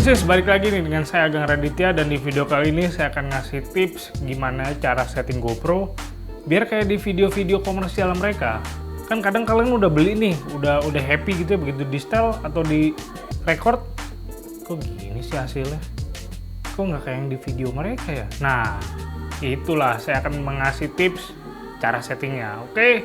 Brosis, balik lagi nih dengan saya Agang Raditya, dan di video kali ini saya akan ngasih tips gimana cara setting GoPro biar kayak di video-video komersial mereka. Kan kadang kalian udah beli nih, udah happy gitu ya, begitu di setel atau di record, kok gini sih hasilnya? Kok nggak kayak yang di video mereka ya? Nah, itulah saya akan mengasih tips cara settingnya. Oke,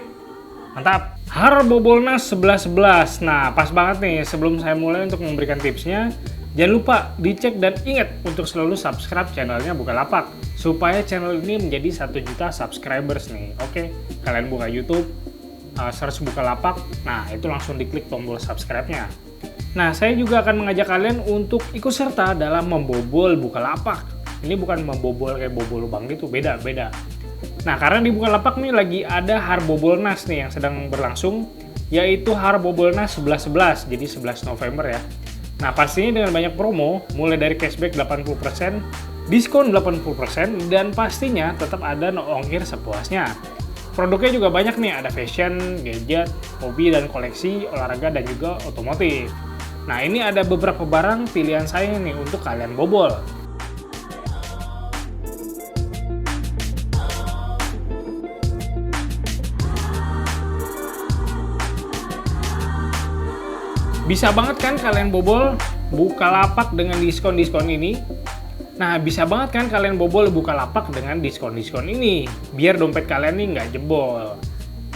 mantap. Harbobolnas 1111. Nah, pas banget nih sebelum saya mulai untuk memberikan tipsnya. Jangan lupa dicek dan ingat untuk selalu subscribe channelnya Bukalapak supaya channel ini menjadi 1 juta subscribers nih. Oke, kalian buka YouTube, search Bukalapak, nah itu langsung diklik tombol subscribe-nya. Nah, saya juga akan mengajak kalian untuk ikut serta dalam membobol Bukalapak. Ini bukan membobol kayak bobol lubang gitu, beda. Nah, karena di Bukalapak nih lagi ada Harbobolnas nih yang sedang berlangsung, yaitu Harbobolnas 1111, jadi 11 November ya. Nah, pastinya dengan banyak promo, mulai dari cashback 80%, diskon 80%, dan pastinya tetap ada no ongkir sepuasnya. Produknya juga banyak nih, ada fashion, gadget, hobi dan koleksi, olahraga, dan juga otomotif. Nah, ini ada beberapa barang pilihan saya nih untuk kalian bobol. Bisa banget kan kalian bobol Bukalapak dengan diskon-diskon ini? Nah, bisa banget kan kalian bobol Bukalapak dengan diskon-diskon ini? Biar dompet kalian nih nggak jebol.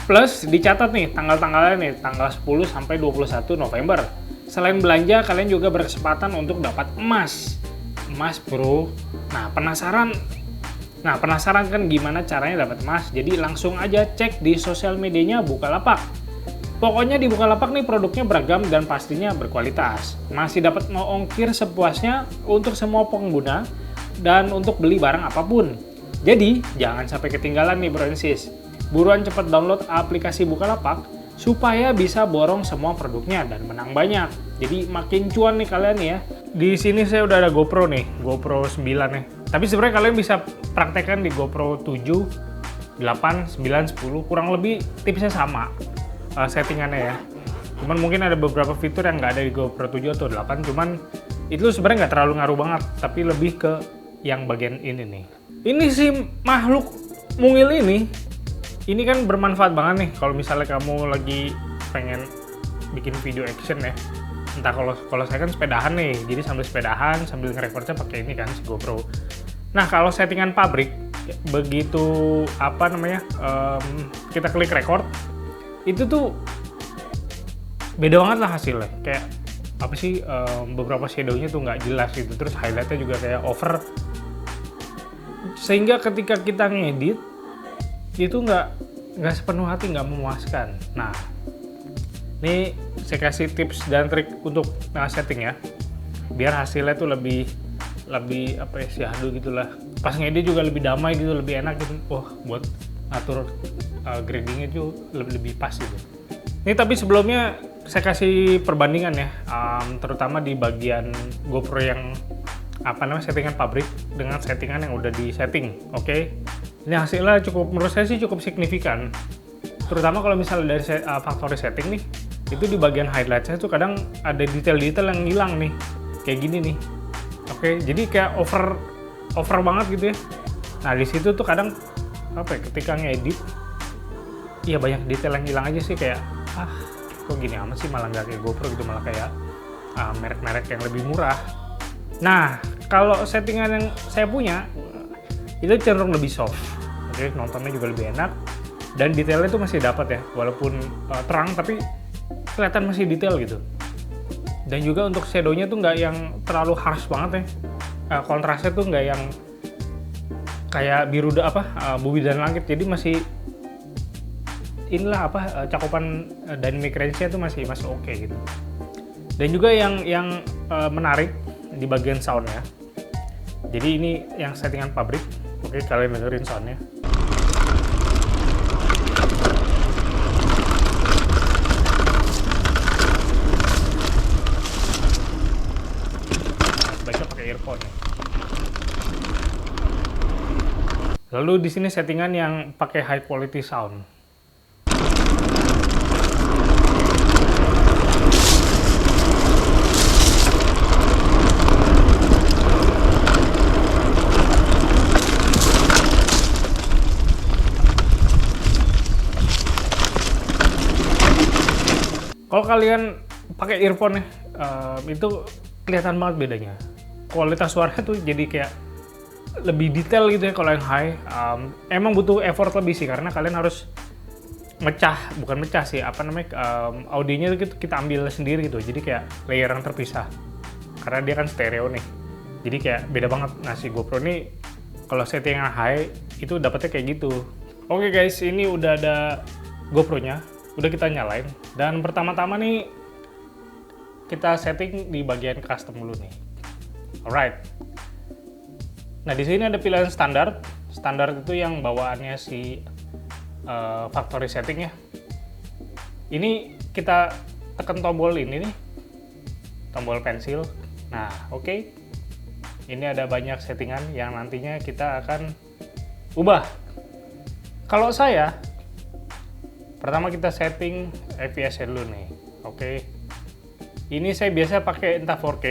Plus, dicatat nih tanggal-tanggalnya nih, tanggal 10 sampai 21 November. Selain belanja, kalian juga berkesempatan untuk dapat emas. Emas, bro. Nah, penasaran kan gimana caranya dapat emas? Jadi langsung aja cek di sosial medianya Bukalapak. Pokoknya di Bukalapak nih produknya beragam dan pastinya berkualitas. Masih dapat no ongkir sepuasnya untuk semua pengguna dan untuk beli barang apapun. Jadi, jangan sampai ketinggalan nih Brosis. Buruan cepat download aplikasi Bukalapak supaya bisa borong semua produknya dan menang banyak. Jadi makin cuan nih kalian ya. Di sini saya udah ada GoPro nih, GoPro 9 nih. Tapi sebenarnya kalian bisa praktekkan di GoPro 7, 8, 9, 10, kurang lebih tipsnya sama. Settingannya ya, cuman mungkin ada beberapa fitur yang nggak ada di GoPro 7 atau 8, cuman itu sebenarnya nggak terlalu ngaruh banget, tapi lebih ke yang bagian ini nih. Ini si makhluk mungil ini kan bermanfaat banget nih kalau misalnya kamu lagi pengen bikin video action ya. Entah kalau saya kan sepedahan nih, jadi sambil sepedahan sambil ngerekordnya pakai ini kan si GoPro. Nah, kalau settingan pabrik begitu kita klik record, itu tuh beda banget lah hasilnya. Kayak apa sih, beberapa shadownya tuh nggak jelas gitu, terus highlightnya juga kayak over, sehingga ketika kita ngedit itu nggak sepenuh hati, nggak memuaskan. Nah, ini saya kasih tips dan trik untuk setting ya, biar hasilnya tuh lebih syahdu gitulah. Pas ngedit juga lebih damai gitu, lebih enak gitu. Buat atur gradingnya itu lebih pas gitu. Ini tapi sebelumnya saya kasih perbandingan ya, terutama di bagian GoPro yang settingan pabrik dengan settingan yang udah di setting. Oke, ini hasilnya menurut saya sih cukup signifikan. Terutama kalau misalnya dari factory setting nih, itu di bagian highlightnya tuh kadang ada detail-detail yang hilang nih, kayak gini nih. Oke, jadi kayak over banget gitu ya. Nah, di situ tuh kadang ketika ngedit, iya banyak detail yang hilang aja sih, kayak kok gini amat sih, malah nggak kayak GoPro gitu, malah kayak merek-merek yang lebih murah. Nah, kalau settingan yang saya punya itu cenderung lebih soft. Oke, nontonnya juga lebih enak dan detailnya itu masih dapat ya, walaupun terang tapi kelihatan masih detail gitu. Dan juga untuk shadownya tuh nggak yang terlalu harsh banget ya, kontrasnya tuh nggak yang kayak biru bumi dan langit, jadi masih inilah cakupan dynamic range-nya tuh masih oke gitu. Dan juga yang menarik di bagian sound ya. Jadi ini yang settingan pabrik. Oke, kalian dengerin soundnya. Sebaiknya pakai earphone ya. Lalu di sini settingan yang pakai high quality sound. Kalau kalian pakai earphone itu kelihatan banget bedanya. Kualitas suaranya tuh jadi kayak lebih detail gitu ya kalau yang high. Emang butuh effort lebih sih karena kalian harus bukan mecah sih, audionya itu kita ambil sendiri gitu. Jadi kayak layer yang terpisah. Karena dia kan stereo nih. Jadi kayak beda banget. Nah, si GoPro ini kalau settingan high itu dapetnya kayak gitu. Oke guys, ini udah ada GoPro-nya. Udah kita nyalain. Dan pertama-tama nih kita setting di bagian custom dulu nih. Alright. Nah, di sini ada pilihan standar. Standar itu yang bawaannya si factory setting ya. Ini kita tekan tombol ini nih. Tombol pensil. Nah, oke. Ini ada banyak settingan yang nantinya kita akan ubah. Kalau saya, pertama kita setting FPS dulu nih. Oke. Ini saya biasa pakai entah 4K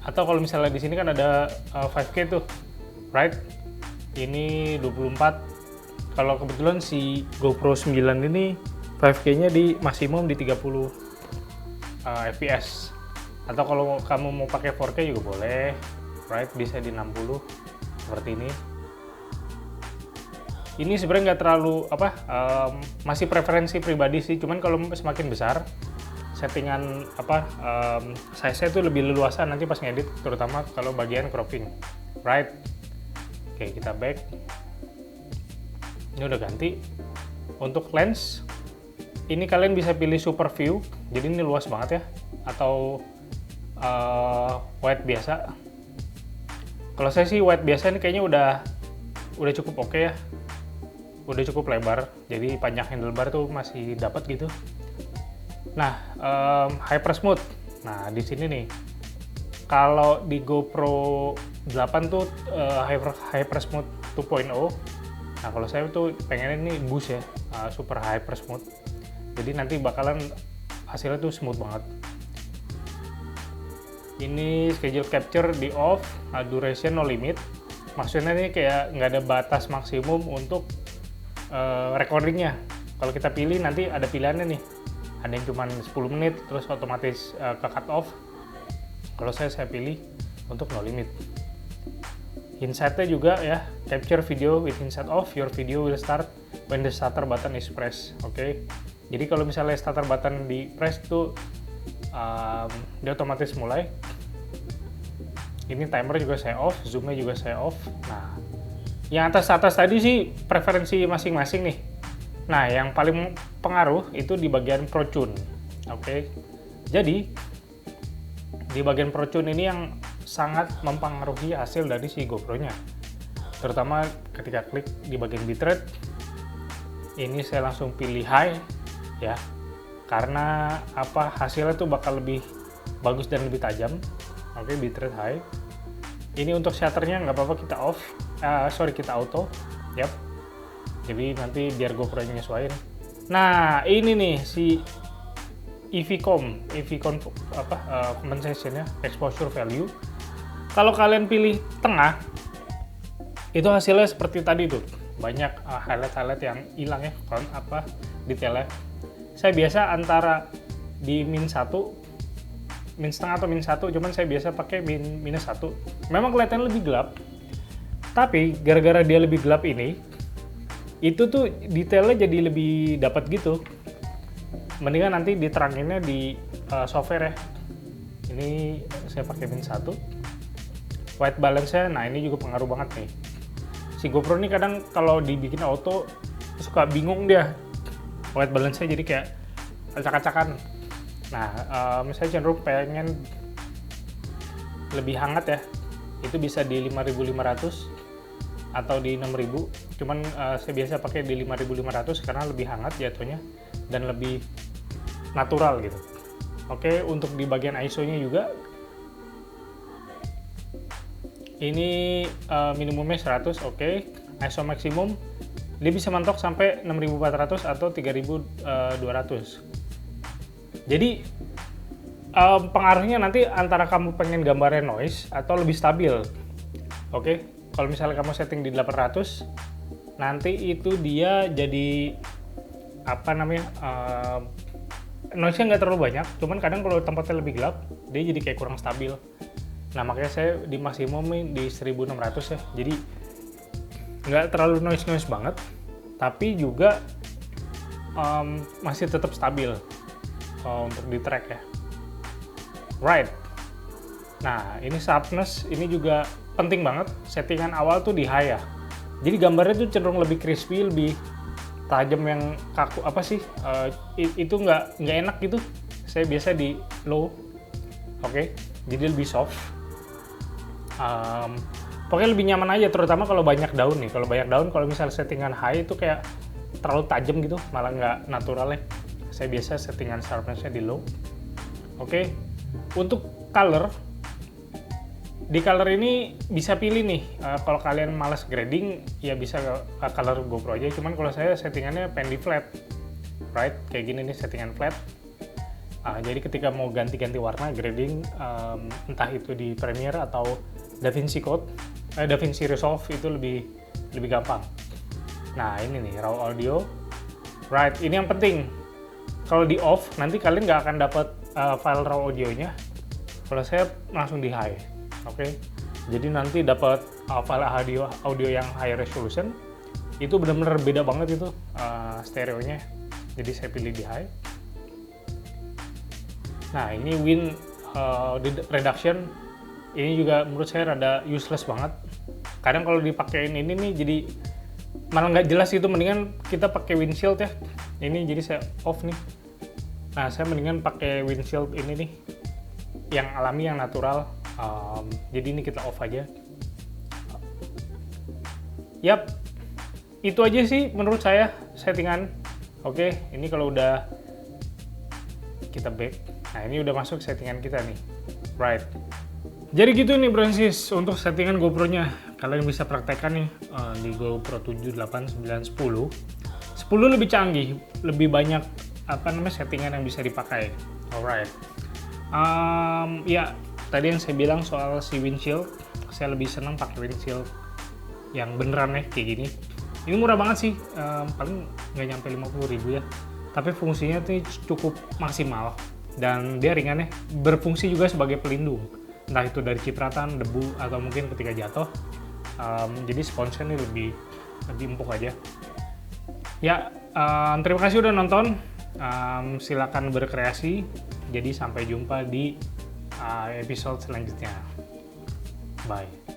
atau kalau misalnya di sini kan ada 5K tuh, right? Ini 24. Kalau kebetulan si GoPro 9 ini 5K-nya di maksimum di 30 fps. Atau kalau kamu mau pakai 4K juga boleh, right? Bisa di 60 seperti ini. Ini sebenarnya nggak terlalu masih preferensi pribadi sih. Cuman kalau semakin besar settingan size-nya itu lebih leluasa nanti pas ngedit, terutama kalau bagian cropping, right? Oke, kita back. Ini udah ganti. Untuk lens, ini kalian bisa pilih super view, jadi ini luas banget ya, atau wide biasa. Kalau saya sih wide biasa ini kayaknya udah cukup oke ya, udah cukup lebar, jadi panjang handlebar tuh masih dapat gitu. Nah, hyper smooth. Nah, di sini nih, kalau di GoPro 8 tuh hyper smooth 2.0. Nah, kalau saya tuh pengen ini boost ya, super hyper smooth. Jadi nanti bakalan hasilnya tuh smooth banget. Ini schedule capture di off, duration no limit. Maksudnya ini kayak nggak ada batas maksimum untuk recordingnya. Kalau kita pilih nanti ada pilihannya nih. Ada yang cuma 10 menit terus otomatis ke cut off. Kalau saya pilih untuk no limit. Insight-nya juga ya, capture video with insight off, your video will start when the shutter button is pressed. Oke. Jadi kalau misalnya shutter button di press tuh dia otomatis mulai. Ini timer juga saya off, zoom-nya juga saya off. Nah, yang atas-atas tadi sih preferensi masing-masing nih. Nah, yang paling pengaruh itu di bagian Pro Tune. Oke. Jadi, di bagian Pro Tune ini yang sangat mempengaruhi hasil dari si GoPro-nya. Terutama ketika klik di bagian bitrate. Ini saya langsung pilih high ya. Karena hasilnya tuh bakal lebih bagus dan lebih tajam. Oke, bitrate high. Ini untuk shutternya nggak apa-apa kita off. Kita auto. Yap. Jadi nanti biar GoPro-nya nyesuaiin. Nah, ini nih si EVCOM compensation ya, exposure value. Kalau kalian pilih tengah, itu hasilnya seperti tadi tuh. Banyak highlight yang hilang ya, detailnya. Saya biasa antara di min 1, min setengah atau min 1, cuman saya biasa pakai minus 1. Memang kelihatan lebih gelap, tapi gara-gara dia lebih gelap ini, itu tuh detailnya jadi lebih dapat gitu. Mendingan nanti diteranginnya di software ya. Ini saya pakai min 1. White balance-nya, nah ini juga pengaruh banget nih. Si GoPro ini kadang kalau dibikin auto suka bingung dia. White balance-nya jadi kayak acak-acakan. Nah, misalnya cenderung pengen lebih hangat ya. Itu bisa di 5500 atau di 6000, cuman saya biasa pakai di 5500 karena lebih hangat jatuhnya dan lebih natural gitu. Oke, untuk di bagian ISO-nya juga ini minimumnya 100. Oke. ISO maksimum dia bisa mentok sampai 6400 atau 3200. Jadi pengaruhnya nanti antara kamu pengen gambarnya noise atau lebih stabil. Oke. Kalau misalnya kamu setting di 800, nanti itu dia jadi noise-nya nggak terlalu banyak, cuman kadang kalau tempatnya lebih gelap, dia jadi kayak kurang stabil. Nah, makanya saya di maksimum di 1600 ya, jadi nggak terlalu noise banget, tapi juga masih tetap stabil untuk di track ya. Right. Nah, ini sharpness, ini juga penting banget, settingan awal tuh di high ya. Jadi gambarnya tuh cenderung lebih crispy, lebih tajam, yang kaku apa sih, itu nggak enak gitu. Saya biasa di low, oke, jadi lebih soft. Pokoknya lebih nyaman aja, terutama kalau banyak daun nih. Kalau banyak daun, kalau misalnya settingan high itu kayak terlalu tajam gitu, malah nggak natural ya. Saya biasa settingan sharpness-nya di low. Oke, untuk color, di color ini bisa pilih nih, kalau kalian malas grading ya bisa ke color GoPro aja, cuman kalau saya settingannya pengen di flat, right, kayak gini nih settingan flat. Jadi ketika mau ganti-ganti warna grading, entah itu di Premiere atau DaVinci DaVinci Resolve, itu lebih gampang. Nah, ini nih raw audio, right, ini yang penting. Kalau di off nanti kalian nggak akan dapat file raw audionya. Kalau saya langsung di high. Oke, jadi nanti dapat file audio yang high resolution, itu benar-benar beda banget itu stereonya. Jadi saya pilih di high. Nah, ini win reduction, ini juga menurut saya rada useless banget. Kadang kalau dipakein ini nih jadi malah nggak jelas gitu, mendingan kita pakai windshield ya. Ini jadi saya off nih. Nah, saya mendingan pakai windshield ini nih, yang alami, yang natural. Jadi ini kita off aja. Yap, itu aja sih menurut saya settingan. Oke, ini kalau udah kita back. Nah, ini udah masuk settingan kita nih. Right. Jadi gitu nih Bro and Sis untuk settingan GoPro-nya. Kalian bisa praktekkan nih di GoPro 7, 8, 9, 10. 10 lebih canggih, lebih banyak settingan yang bisa dipakai. Alright. Ya, tadi yang saya bilang soal si windshield, saya lebih senang pakai windshield yang beneran ya, kayak gini. Ini murah banget sih, paling nggak nyampe 50.000 ya. Tapi fungsinya tuh cukup maksimal, dan dia ringan ya, berfungsi juga sebagai pelindung. Entah itu dari cipratan, debu, atau mungkin ketika jatuh. Jadi sponsnya ini lebih empuk aja. Ya, terima kasih udah nonton. Silakan berkreasi. Jadi sampai jumpa di episode selanjutnya. Bye.